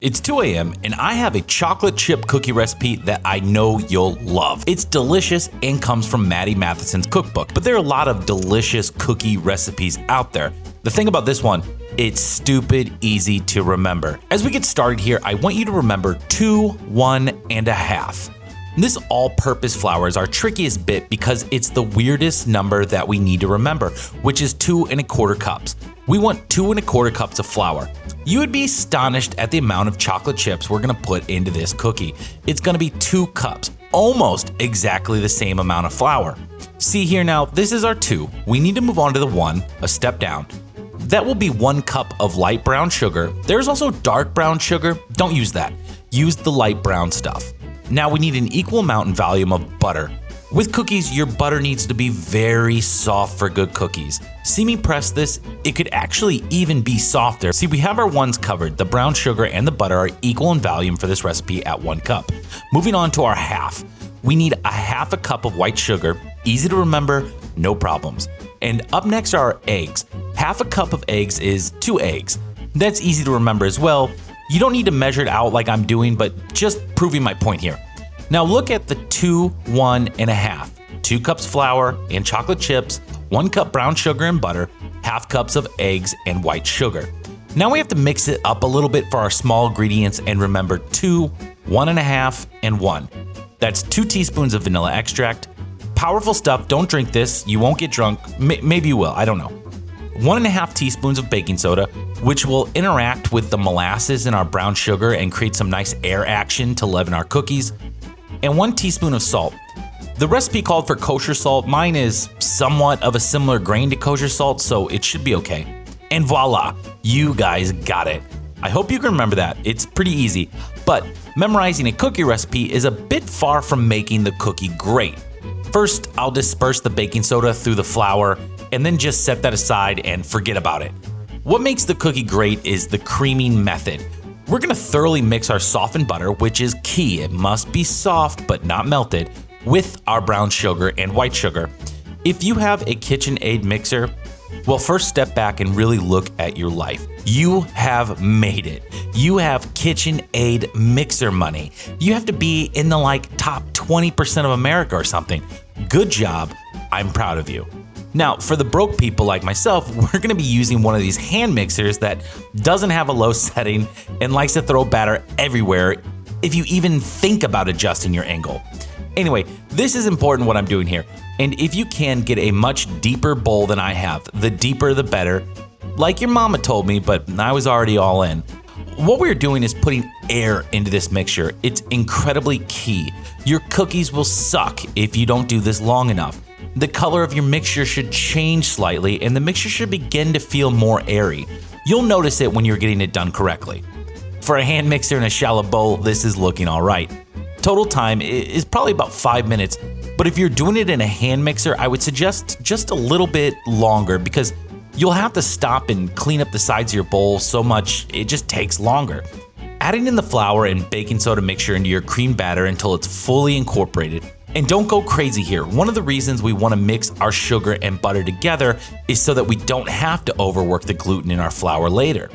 It's 2 a.m. and I have a chocolate chip cookie recipe that I know you'll love. It's delicious and comes from Matty Matheson's cookbook, but there are a lot of delicious cookie recipes out there. The thing about this one, it's stupid easy to remember. As we get started here, I want you to remember 2, 1, and a half. This all-purpose flour is our trickiest bit because it's the weirdest number that we need to remember, which is 2 1/4 cups. We want 2 1/4 cups of flour. You would be astonished at the amount of chocolate chips we're gonna put into this cookie. It's gonna be 2 cups, almost exactly the same amount of flour. See here now, this is our 2. We need to move on to the 1, a step down. That will be 1 cup of light brown sugar. There's also dark brown sugar. Don't use that. Use the light brown stuff. Now we need an equal amount and volume of butter. With cookies, your butter needs to be very soft for good cookies. See me press this? It could actually even be softer. See, we have our ones covered. The brown sugar and the butter are equal in volume for this recipe at 1 cup. Moving on to our half. We need a half a cup of white sugar. Easy to remember, no problems. And up next are our eggs. Half a cup of eggs is 2 eggs. That's easy to remember as well. You don't need to measure it out like I'm doing, but just proving my point here. Now look at the 2, 1, and a half. 2 cups flour and chocolate chips, 1 cup brown sugar and butter, half cups of eggs and white sugar. Now we have to mix it up a little bit for our small ingredients and remember 2, 1 and a half, and 1. That's 2 teaspoons of vanilla extract. Powerful stuff, don't drink this, you won't get drunk, maybe you will, I don't know. 1 1/2 teaspoons of baking soda, which will interact with the molasses in our brown sugar and create some nice air action to leaven our cookies. And 1 teaspoon of salt. The recipe called for kosher salt. Mine is somewhat of a similar grain to kosher salt, so it should be okay. And voila, you guys got it. I hope you can remember that. It's pretty easy, but memorizing a cookie recipe is a bit far from making the cookie great. First, I'll disperse the baking soda through the flour and then just set that aside and forget about it. What makes the cookie great is the creaming method. We're gonna thoroughly mix our softened butter, which is key. It must be soft but not melted, with our brown sugar and white sugar. If you have a KitchenAid mixer, well, first step back and really look at your life. You have made it. You have KitchenAid mixer money. You have to be in the top 20% of America or something. Good job. I'm proud of you. Now, for the broke people like myself, we're gonna be using one of these hand mixers that doesn't have a low setting and likes to throw batter everywhere if you even think about adjusting your angle. Anyway, this is important what I'm doing here. And if you can get a much deeper bowl than I have, the deeper the better, like your mama told me, but I was already all in. What we're doing is putting air into this mixture. It's incredibly key. Your cookies will suck if you don't do this long enough. The color of your mixture should change slightly and the mixture should begin to feel more airy. You'll notice it when you're getting it done correctly. For a hand mixer in a shallow bowl, this is looking all right. Total time is probably about 5 minutes, but if you're doing it in a hand mixer, I would suggest just a little bit longer because you'll have to stop and clean up the sides of your bowl so much it just takes longer. Adding in the flour and baking soda mixture into your cream batter until it's fully incorporated. And don't go crazy here. One of the reasons we want to mix our sugar and butter together is so that we don't have to overwork the gluten in our flour later.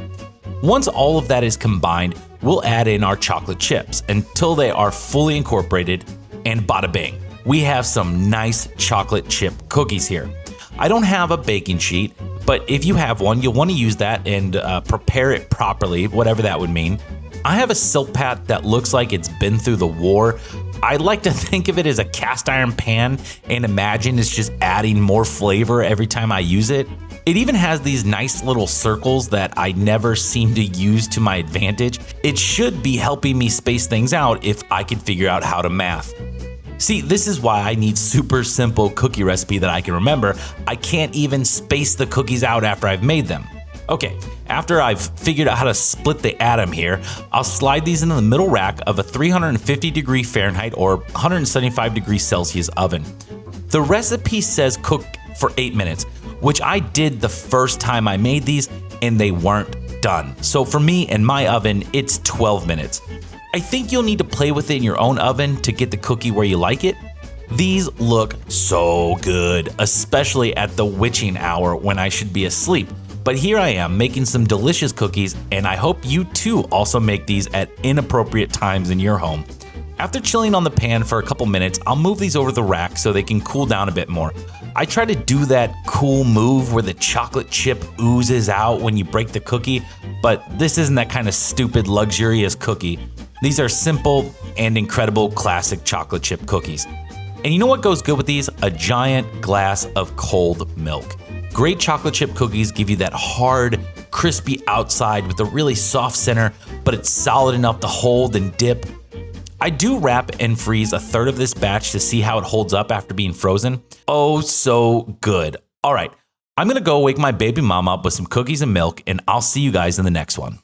Once all of that is combined, we'll add in our chocolate chips until they are fully incorporated, and bada bing, we have some nice chocolate chip cookies here. I don't have a baking sheet, but if you have one, you'll want to use that and prepare it properly, whatever that would mean. I have a silk pat that looks like it's been through the war. I like to think of it as a cast iron pan and imagine it's just adding more flavor every time I use it. It even has these nice little circles that I never seem to use to my advantage. It should be helping me space things out if I can figure out how to math. See, this is why I need super simple cookie recipe that I can remember. I can't even space the cookies out after I've made them. Okay, after I've figured out how to split the atom here, I'll slide these into the middle rack of a 350 Fahrenheit or 175 Celsius oven. The recipe says cook for 8 minutes, which I did the first time I made these and they weren't done. So for me and my oven, it's 12 minutes. I think you'll need to play with it in your own oven to get the cookie where you like it. These look so good, especially at the witching hour when I should be asleep. But here I am making some delicious cookies, and I hope you too also make these at inappropriate times in your home. After chilling on the pan for a couple minutes, I'll move these over the rack so they can cool down a bit more. I try to do that cool move where the chocolate chip oozes out when you break the cookie, but this isn't that kind of stupid, luxurious cookie. These are simple and incredible classic chocolate chip cookies. And you know what goes good with these? A giant glass of cold milk. Great chocolate chip cookies give you that hard, crispy outside with a really soft center, but it's solid enough to hold and dip. I do wrap and freeze a third of this batch to see how it holds up after being frozen. Oh, so good. All right, I'm gonna go wake my baby mama up with some cookies and milk, and I'll see you guys in the next one.